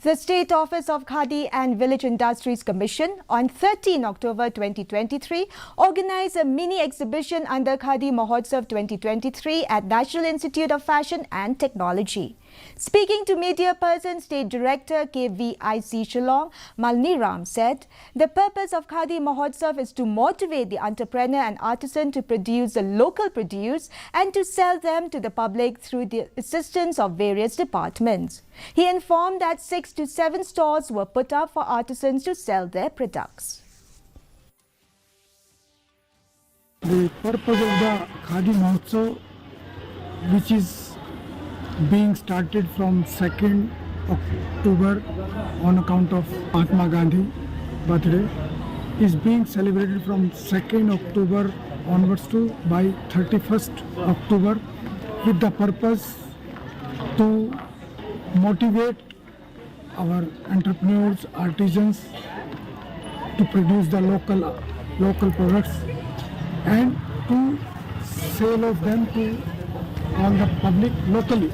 The State Office of Khadi and Village Industries Commission on 13 October 2023 organized a mini exhibition under Khadi Mahotsav 2023 at National Institute of Fashion and Technology. Speaking to media person, State Director KVIC Shillong Malniram said, the purpose of Khadi Mahotsav is to motivate the entrepreneur and artisan to produce the local produce and to sell them to the public through the assistance of various departments. He informed that 6 to 7 stalls were put up for artisans to sell their products. The purpose of the Khadi Mahotsav, which is being started from 2nd October on account of Mahatma Gandhi birthday, is being celebrated from 2nd October onwards to by 31st October with the purpose to motivate our entrepreneurs, artisans to produce the local products and to sell of them to all the public locally.